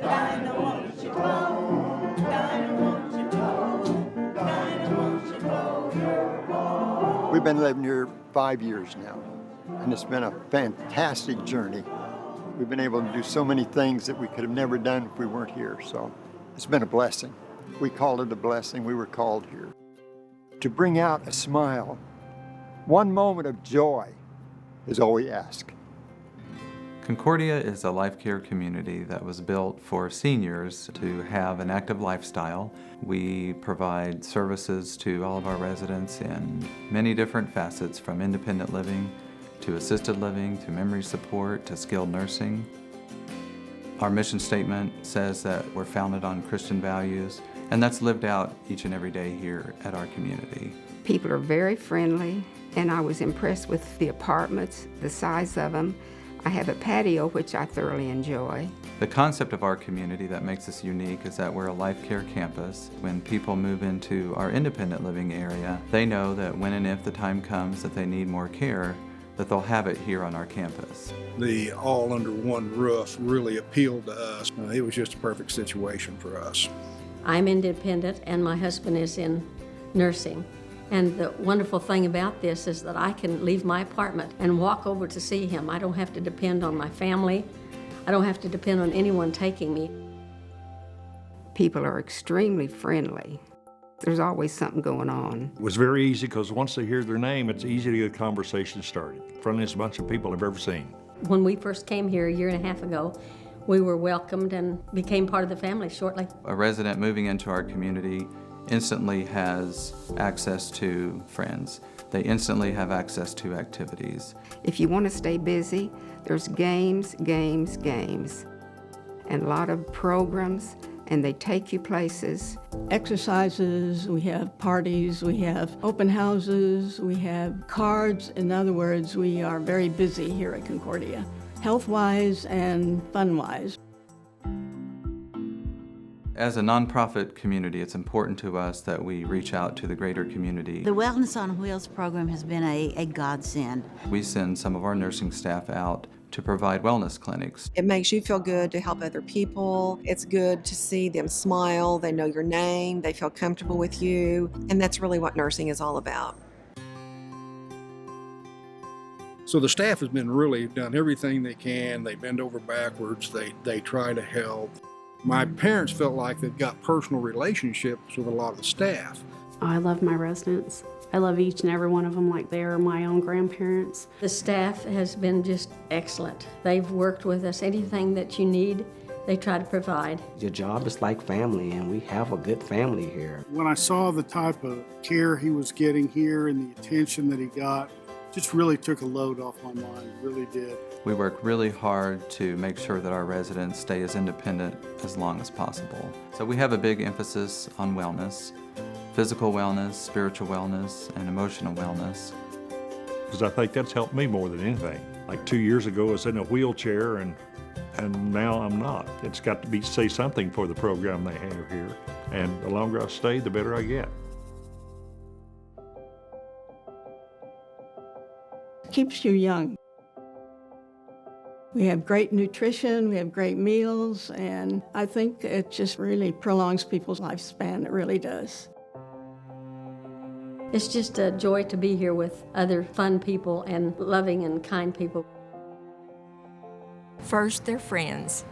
Dinah, won't you blow? Dinah, won't you blow? Dinah, won't you blow your horn? We've been living here 5 years now, and it's been a fantastic journey. We've been able to do so many things that we could have never done if we weren't here, so it's been a blessing. We called it a blessing. We were called here to bring out a smile. One moment of joy is all we ask. Concordia is a life care community that was built for seniors to have an active lifestyle. We provide services to all of our residents in many different facets, from independent living to assisted living to memory support to skilled nursing. Our mission statement says that we're founded on Christian values, and that's lived out each and every day here at our community. People are very friendly, and I was impressed with the apartments, the size of them. I have a patio, which I thoroughly enjoy. The concept of our community that makes us unique is that we're a life care campus. When people move into our independent living area, they know that when and if the time comes that they need more care, that they'll have it here on our campus. The all under one roof really appealed to us. It was just a perfect situation for us. I'm independent and my husband is in nursing. And the wonderful thing about this is that I can leave my apartment and walk over to see him. I don't have to depend on my family. I don't have to depend on anyone taking me. People are extremely friendly. There's always something going on. It was very easy because once they hear their name, it's easy to get a conversation started. Friendliest bunch of people I've ever seen. When we first came here a year and a half ago, we were welcomed and became part of the family shortly. A resident moving into our community instantly has access to friends. They instantly have access to activities. If you want to stay busy, there's games, and a lot of programs, and they take you places. Exercises, we have parties, we have open houses, we have cards. In other words, we are very busy here at Concordia, health-wise and fun-wise. As a nonprofit community, it's important to us that we reach out to the greater community. The Wellness on Wheels program has been a godsend. We send some of our nursing staff out to provide wellness clinics. It makes you feel good to help other people. It's good to see them smile. They know your name. They feel comfortable with you. And that's really what nursing is all about. So the staff has been really done everything they can. They bend over backwards. They try to help. My parents felt like they've got personal relationships with a lot of the staff. I love my residents. I love each and every one of them like they are my own grandparents. The staff has been just excellent. They've worked with us. Anything that you need, they try to provide. Your job is like family, and we have a good family here. When I saw the type of care he was getting here and the attention that he got, just really took a load off my mind, really did. We work really hard to make sure that our residents stay as independent as long as possible. So we have a big emphasis on wellness, physical wellness, spiritual wellness, and emotional wellness. Because I think that's helped me more than anything. Like 2 years ago, I was in a wheelchair, and now I'm not. It's got to say something for the program they have here. And the longer I stay, the better I get. Keeps you young. We have great nutrition, we have great meals, and I think it just really prolongs people's lifespan. It really does. It's just a joy to be here with other fun people and loving and kind people. First, they're friends,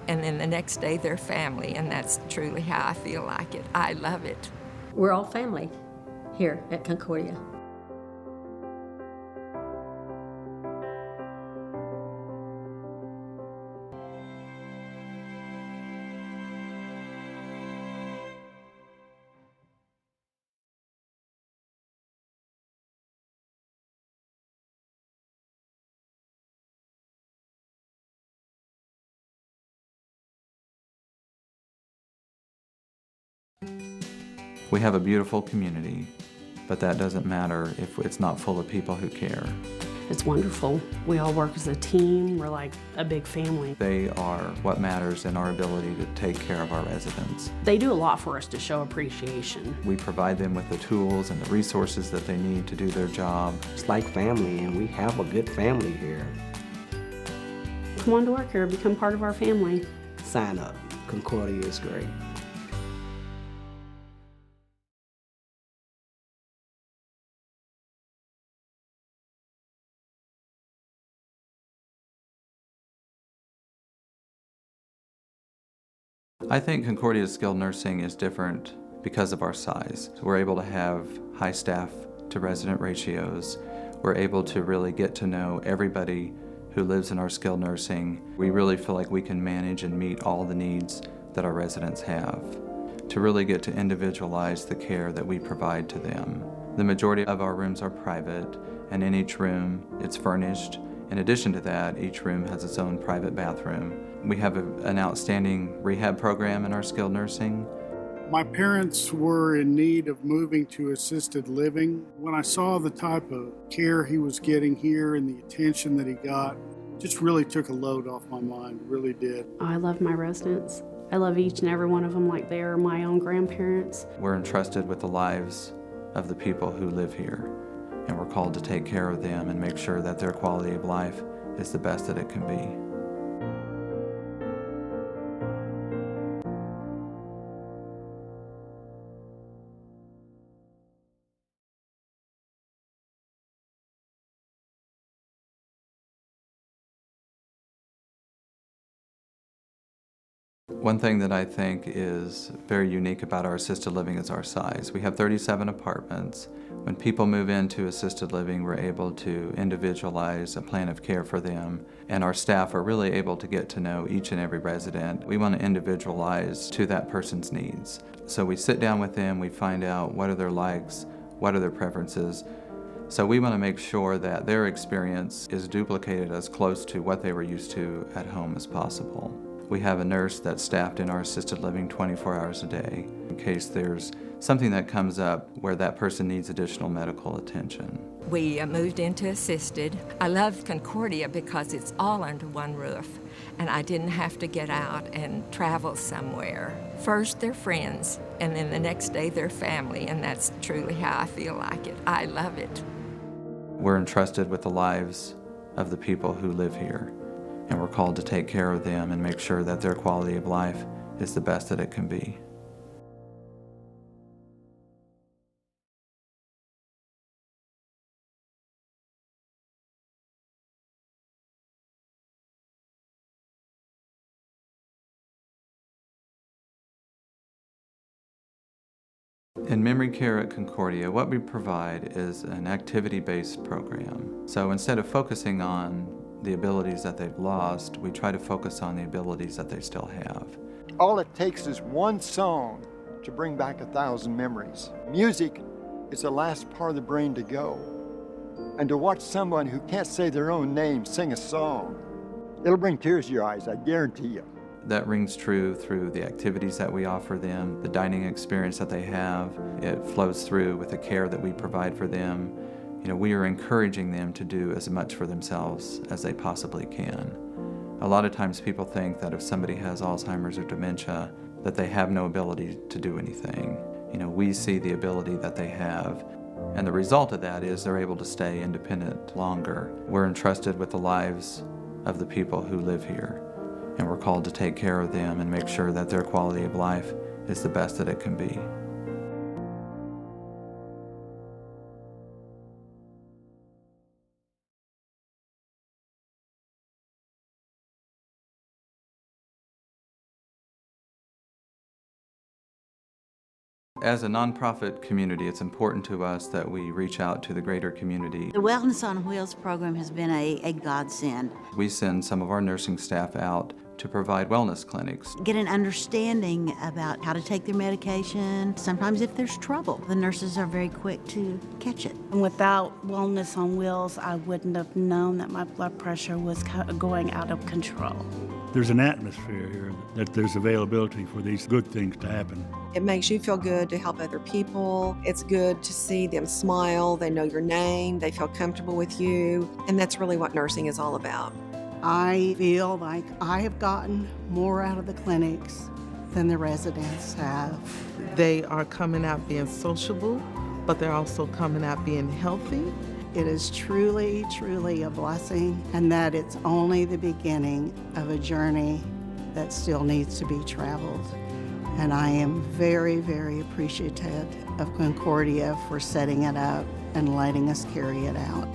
and then the next day, they're family, and that's truly how I feel like it. I love it. We're all family here at Concordia. We have a beautiful community, but that doesn't matter if it's not full of people who care. It's wonderful. We all work as a team. We're like a big family. They are what matters in our ability to take care of our residents. They do a lot for us to show appreciation. We provide them with the tools and the resources that they need to do their job. It's like family, and we have a good family here. Come on to work here, become part of our family. sign up. Concordia is great. I think Concordia's skilled nursing is different because of our size. So we're able to have high staff to resident ratios. We're able to really get to know everybody who lives in our skilled nursing. We really feel like we can manage and meet all the needs that our residents have, to really get to individualize the care that we provide to them. The majority of our rooms are private, and in each room it's furnished. In addition to that, each room has its own private bathroom. We have an outstanding rehab program in our skilled nursing. My parents were in need of moving to assisted living. When I saw the type of care he was getting here and the attention that he got, just really took a load off my mind, really did. I love my residents. I love each and every one of them like they are my own grandparents. We're entrusted with the lives of the people who live here, and we're called to take care of them and make sure that their quality of life is the best that it can be. One thing that I think is very unique about our assisted living is our size. We have 37 apartments. When people move into assisted living, we're able to individualize a plan of care for them, and our staff are really able to get to know each and every resident. We want to individualize to that person's needs. So we sit down with them, we find out what are their likes, what are their preferences. So we want to make sure that their experience is duplicated as close to what they were used to at home as possible. We have a nurse that's staffed in our assisted living 24 hours a day in case there's something that comes up where that person needs additional medical attention. We moved into assisted. I love Concordia because it's all under one roof, and I didn't have to get out and travel somewhere. First, they're friends, and then the next day, they're family, and that's truly how I feel like it. I love it. We're entrusted with the lives of the people who live here, and we're called to take care of them and make sure that their quality of life is the best that it can be. In memory care at Concordia, what we provide is an activity-based program. So instead of focusing on the abilities that they've lost, we try to focus on the abilities that they still have. All it takes is one song to bring back 1,000 memories. Music is the last part of the brain to go. And to watch someone who can't say their own name sing a song, it'll bring tears to your eyes, I guarantee you. That rings true through the activities that we offer them, the dining experience that they have. It flows through with the care that we provide for them. You know, we are encouraging them to do as much for themselves as they possibly can. A lot of times people think that if somebody has Alzheimer's or dementia, that they have no ability to do anything. You know, we see the ability that they have, and the result of that is they're able to stay independent longer. We're entrusted with the lives of the people who live here, and we're called to take care of them and make sure that their quality of life is the best that it can be. As a nonprofit community, it's important to us that we reach out to the greater community. The Wellness on Wheels program has been a godsend. We send some of our nursing staff out to provide wellness clinics. Get an understanding about how to take their medication. Sometimes if there's trouble, the nurses are very quick to catch it. And without Wellness on Wheels, I wouldn't have known that my blood pressure was going out of control. There's an atmosphere here that there's availability for these good things to happen. It makes you feel good to help other people. It's good to see them smile. They know your name. They feel comfortable with you. And that's really what nursing is all about. I feel like I have gotten more out of the clinics than the residents have. They are coming out being sociable, but they're also coming out being healthy. It is truly, truly a blessing, and that it's only the beginning of a journey that still needs to be traveled. And I am very, very appreciative of Concordia for setting it up and letting us carry it out.